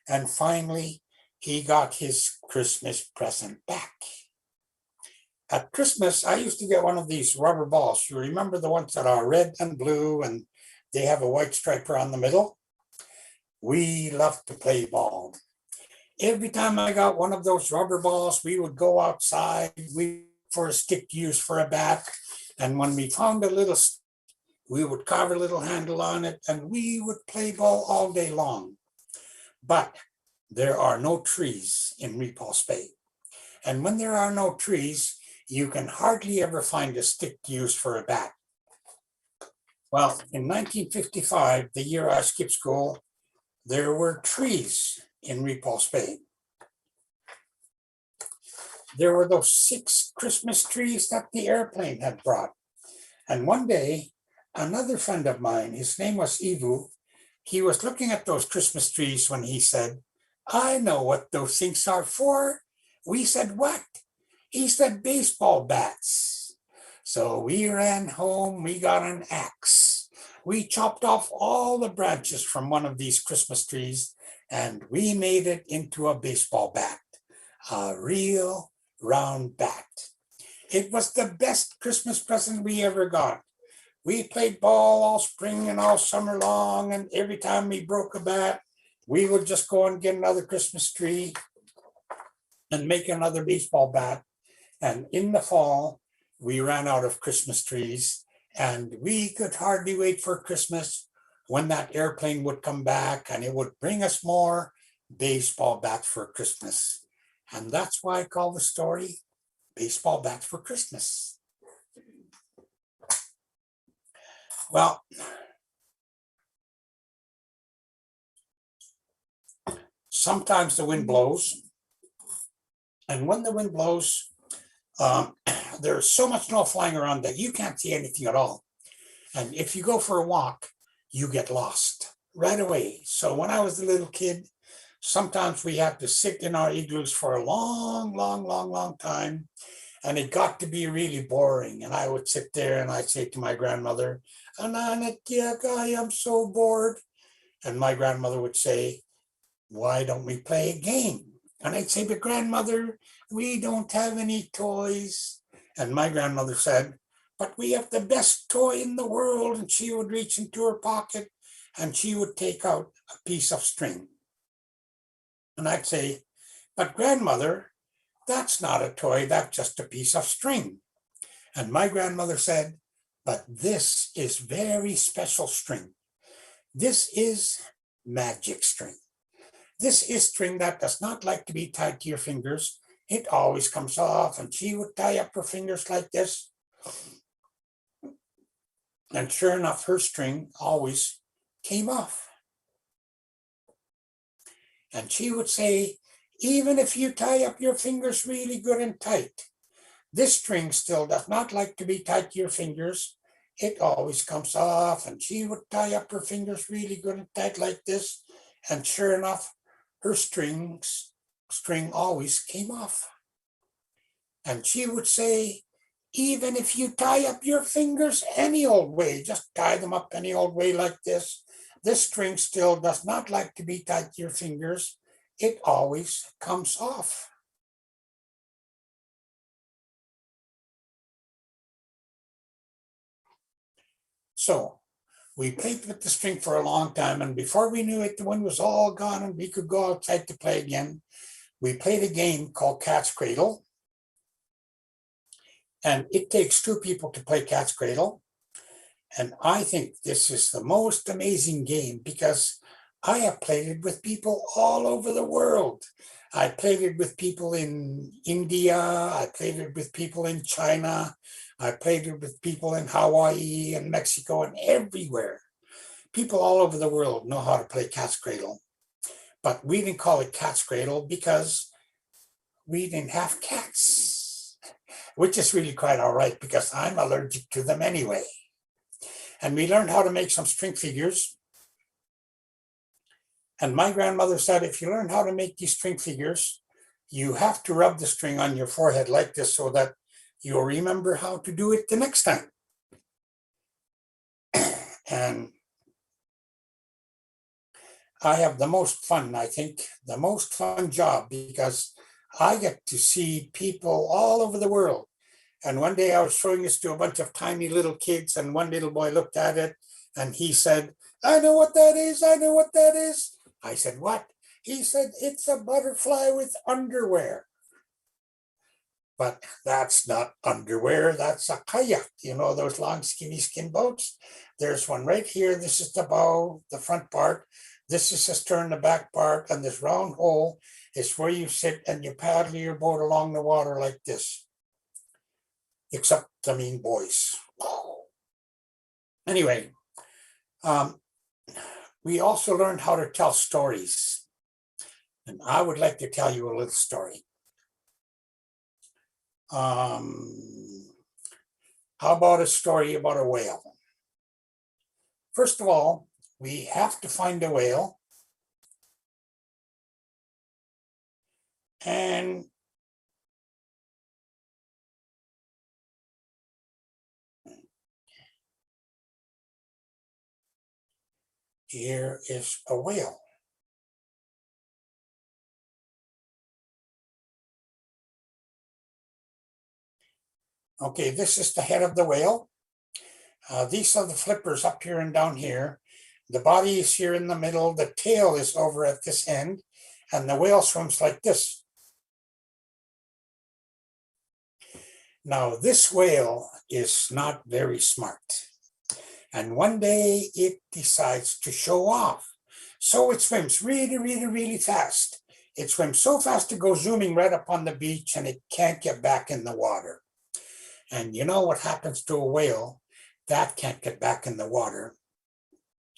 And finally, he got his Christmas present back. At Christmas, I used to get one of these rubber balls. You remember the ones that are red and blue and they have a white stripe around the middle? We loved to play ball. Every time I got one of those rubber balls, we would go outside for a stick to use for a bat. And when we found a little, we would carve a little handle on it and we would play ball all day long. But there are no trees in Repulse Bay. And when there are no trees, you can hardly ever find a stick to use for a bat. Well, in 1955, the year I skipped school, there were trees in Repulse Bay. There were those 6 Christmas trees that the airplane had brought. And one day, another friend of mine, his name was Ivu, he was looking at those Christmas trees when he said, "I know what those things are for." We said, "What?" He said, "Baseball bats." So we ran home, we got an axe. We chopped off all the branches from one of these Christmas trees and we made it into a baseball bat, a real round bat. It was the best Christmas present we ever got. We played ball all spring and all summer long, and every time we broke a bat, we would just go and get another Christmas tree and make another baseball bat. And in the fall, we ran out of Christmas trees and we could hardly wait for Christmas when that airplane would come back and it would bring us more baseball bats for Christmas. And that's why I call the story Baseball Bats for Christmas. Well, sometimes the wind blows. And when the wind blows, there's so much snow flying around that you can't see anything at all. And if you go for a walk, you get lost right away. So when I was a little kid, sometimes we had to sit in our igloos for a long time. And it got to be really boring. And I would sit there and I'd say to my grandmother, "Ananatiak, I am so bored." And my grandmother would say, "Why don't we play a game?" And I'd say, "But grandmother, we don't have any toys." And my grandmother said, "But we have the best toy in the world." And she would reach into her pocket and she would take out a piece of string. And I'd say, "But grandmother, that's not a toy, that's just a piece of string." And my grandmother said, "But this is very special string. This is magic string. This is string that does not like to be tied to your fingers. It always comes off." And she would tie up her fingers like this. And sure enough, her string always came off. And she would say, "Even if you tie up your fingers really good and tight, this string still does not like to be tied to your fingers. It always comes off." And she would tie up her fingers really good and tight like this. And sure enough, her string always came off. And she would say, "Even if you tie up your fingers any old way, just tie them up any old way like this string still does not like to be tied to your fingers. It always comes off." So we played with the string for a long time, and before we knew it, the wind was all gone and we could go outside to play again. We played a game called Cat's Cradle. And it takes 2 people to play Cat's Cradle. And I think this is the most amazing game because I have played it with people all over the world. I played it with people in India. I played it with people in China. I played it with people in Hawaii and Mexico and everywhere. People all over the world know how to play cat's cradle. But we didn't call it cat's cradle because we didn't have cats, which is really quite all right because I'm allergic to them anyway. And we learned how to make some string figures. And my grandmother said, if you learn how to make these string figures, you have to rub the string on your forehead like this so that you'll remember how to do it the next time. And I have the most fun, I think, the most fun job because I get to see people all over the world. And one day I was showing this to a bunch of tiny little kids, and one little boy looked at it and he said, I know what that is. I know what that is. I said, what? He said, it's a butterfly with underwear. But that's not underwear. That's a kayak. You know, those long, skinny skin boats. There's one right here. This is the bow, the front part. This is the stern, the back part. And this round hole is where you sit and you paddle your boat along the water like this. Except, I mean, boys. Anyway, we also learned how to tell stories. And I would like to tell you a little story. How about a story about a whale? First of all, we have to find a whale. And here is a whale. Okay, this is the head of the whale. These are the flippers up here and down here. The body is here in the middle. The tail is over at this end. And the whale swims like this. Now, this whale is not very smart. And one day it decides to show off. So it swims really, really, really fast. It swims so fast to go zooming right up on the beach and it can't get back in the water. And you know what happens to a whale? That can't get back in the water.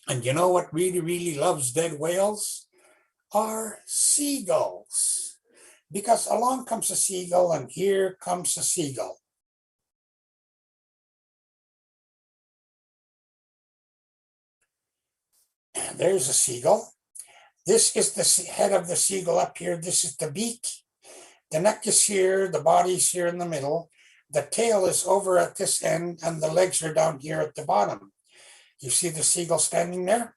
And you know what really, really loves dead whales? Are seagulls. Because along comes a seagull and here comes a seagull. And there's a seagull. This is the head of the seagull up here. This is the beak. The neck is here. The body's here in the middle. The tail is over at this end and the legs are down here at the bottom. You see the seagull standing there?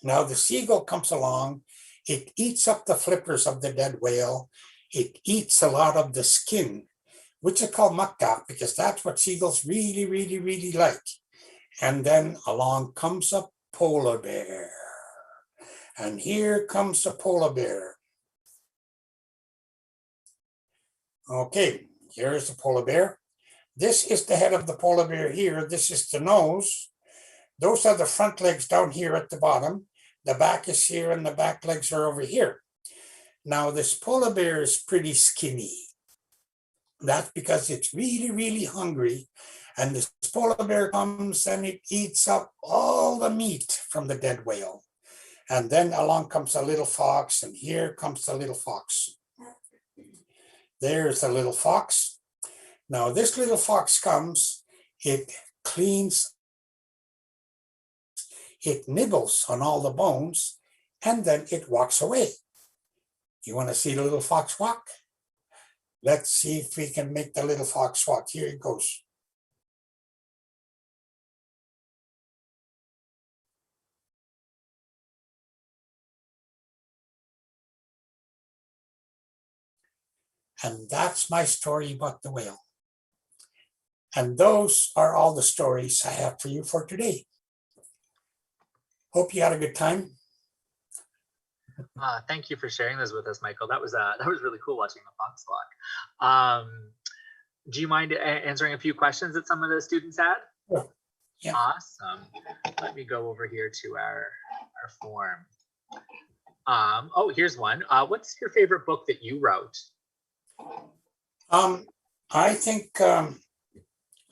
Now the seagull comes along. It eats up the flippers of the dead whale. It eats a lot of the skin, which is called makka, because that's what seagulls really, really, really like. And then along comes a polar bear. And here comes the polar bear. Okay, here's the polar bear. This is the head of the polar bear here. This is the nose. Those are the front legs down here at the bottom. The back is here and the back legs are over here. Now this polar bear is pretty skinny. That's because it's really, really hungry. And this polar bear comes and it eats up all the meat from the dead whale. And then along comes a little fox, and here comes the little fox. There's the little fox. Now this little fox comes, it cleans, it nibbles on all the bones, and then it walks away. You want to see the little fox walk? Let's see if we can make the little fox walk. Here it goes. And that's my story about the whale. And those are all the stories I have for you for today. Hope you had a good time. Thank you for sharing this with us, Michael. That was really cool watching the fox walk. Do you mind answering a few questions that some of the students had? Sure. Yeah. Awesome. Let me go over here to our form. Oh, here's one. What's your favorite book that you wrote? I think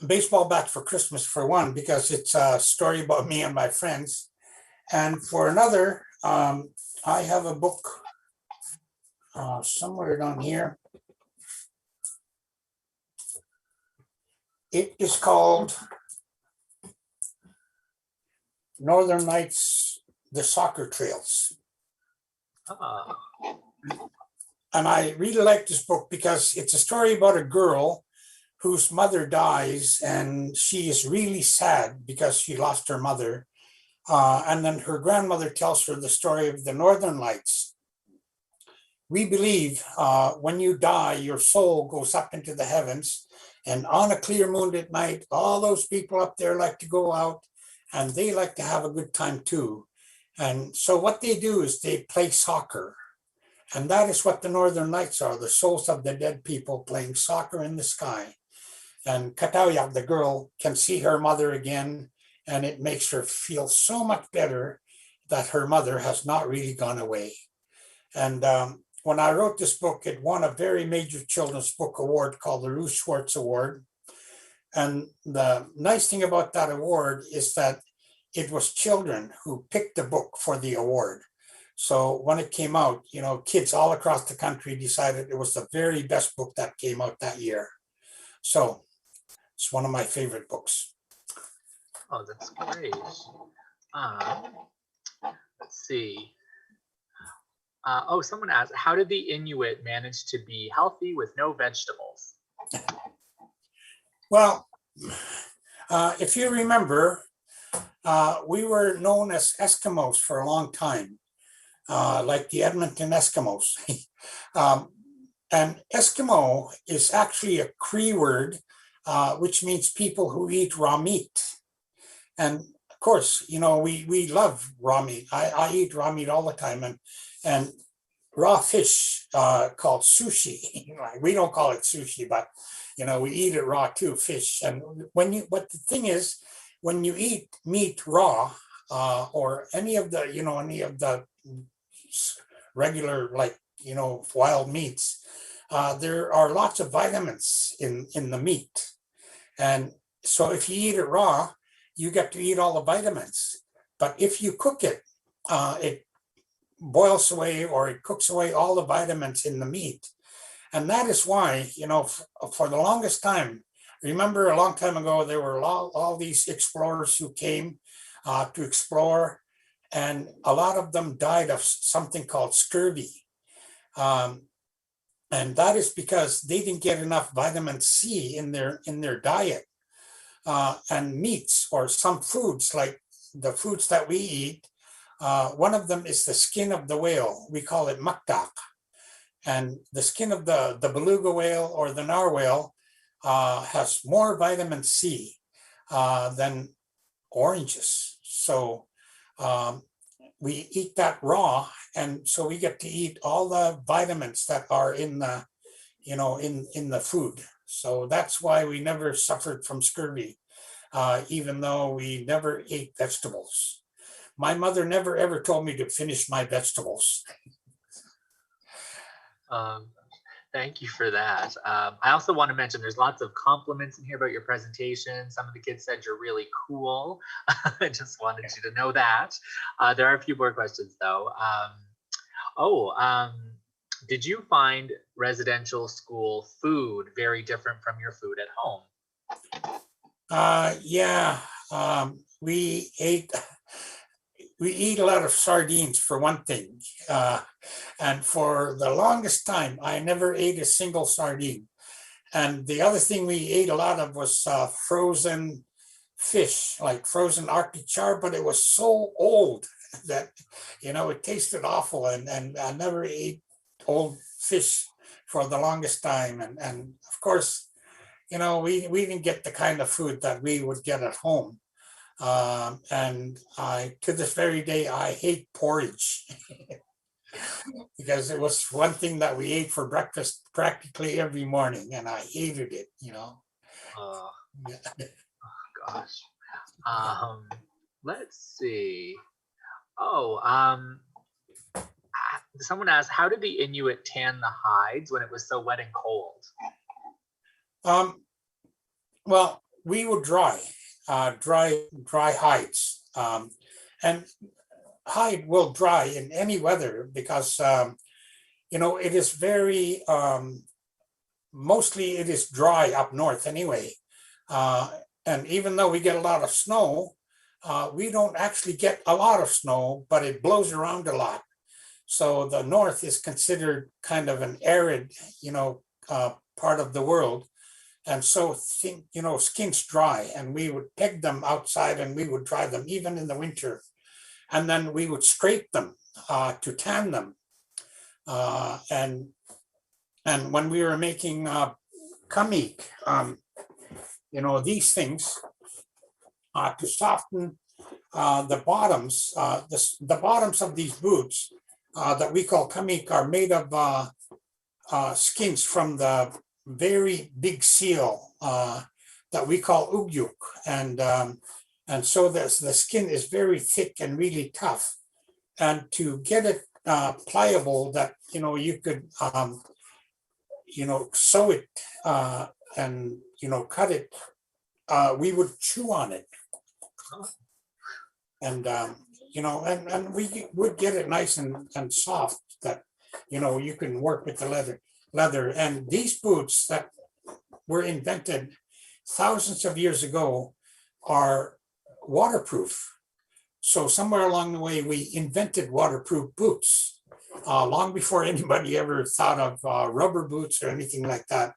Baseball Bat for Christmas for one, because it's a story about me and my friends. And for another, I have a book somewhere down here. It is called Northern Lights, The Soccer Trails. Oh, And I really like this book because it's a story about a girl whose mother dies, and she is really sad because she lost her mother. And then her grandmother tells her the story of the Northern Lights. We believe when you die, your soul goes up into the heavens, and on a clear moonlit night, all those people up there like to go out, and they like to have a good time too. And so what they do is they play soccer. And that is what the Northern Lights are, the souls of the dead people playing soccer in the sky. And Katauya, the girl, can see her mother again, and it makes her feel so much better that her mother has not really gone away. And when I wrote this book, it won a very major children's book award called the Ruth Schwartz Award. And the nice thing about that award is that it was children who picked the book for the award. So when it came out, kids all across the country decided it was the very best book that came out that year. So it's one of my favorite books. oh, that's great. Let's see. Oh, someone asked, how did the Inuit manage to be healthy with no vegetables? Well, if you remember, we were known as Eskimos for a long time, like the Edmonton Eskimos. And Eskimo is actually a Cree word, which means people who eat raw meat. And of course, we love raw meat. I eat raw meat all the time, and raw fish called sushi. We don't call it sushi, but we eat it raw too, fish. And but the thing is, when you eat meat raw, or any of the regular, like wild meats, there are lots of vitamins in the meat. And so if you eat it raw, you get to eat all the vitamins. But if you cook it, it boils away, or it cooks away all the vitamins in the meat. And that is why, for the longest time, remember a long time ago, there were all these explorers who came to explore, and a lot of them died of something called scurvy. And that is because they didn't get enough vitamin C in their diet. And meats, or some foods, like the foods that we eat, one of them is the skin of the whale. We call it maktak. And the skin of the beluga whale or the narwhal has more vitamin C than oranges. So we eat that raw, and so we get to eat all the vitamins that are in the in the food. So that's why we never suffered from scurvy, even though we never ate vegetables. My mother never ever told me to finish my vegetables. Thank you for that. I also want to mention there's lots of compliments in here about your presentation. Some of the kids said you're really cool. I just wanted you to know that. There are a few more questions though. Did you find residential school food very different from your food at home? Yeah, we eat a lot of sardines for one thing. And for the longest time, I never ate a single sardine. And the other thing we ate a lot of was frozen fish, like frozen Arctic char, but it was so old that, it tasted awful. And I never ate old fish for the longest time. And of course, we didn't get the kind of food that we would get at home. And to this very day, I hate porridge because it was one thing that we ate for breakfast practically every morning, and I hated it. Oh, gosh. Let's see. Someone asked, how did the Inuit tan the hides when it was so wet and cold? Well, we would dry hides, and hide will dry in any weather because it is very mostly it is dry up north anyway, and even though we get a lot of snow, we don't actually get a lot of snow, but it blows around a lot. So the north is considered kind of an arid, part of the world. And so, skins dry, and we would peg them outside and we would dry them even in the winter. And then we would scrape them to tan them. And when we were making kamik, these things to soften the bottoms, the bottoms of these boots that we call kamik are made of skins from the very big seal that we call ugyuk, and so the skin is very thick and really tough. And to get it pliable, that you could sew it and cut it, we would chew on it, and and we would get it nice and soft, that you can work with the leather. And these boots that were invented thousands of years ago are waterproof. So somewhere along the way, we invented waterproof boots. Long before anybody ever thought of rubber boots or anything like that,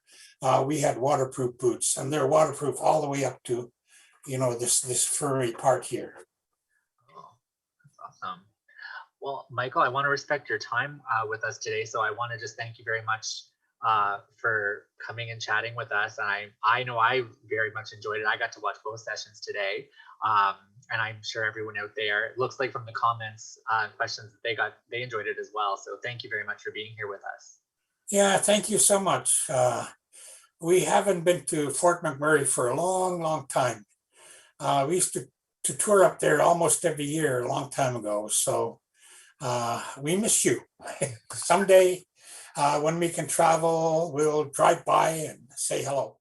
we had waterproof boots, and they're waterproof all the way up to, this furry part here. Oh, that's awesome. Well, Michael, I want to respect your time with us today. So I want to just thank you very much for coming and chatting with us. And I know I very much enjoyed it. I got to watch both sessions today. And I'm sure everyone out there, it looks like from the comments, questions that they enjoyed it as well. So thank you very much for being here with us. Yeah, thank you so much. We haven't been to Fort McMurray for a long, long time. We used to tour up there almost every year a long time ago. So we miss you. Someday when we can travel, we'll drive by and say hello.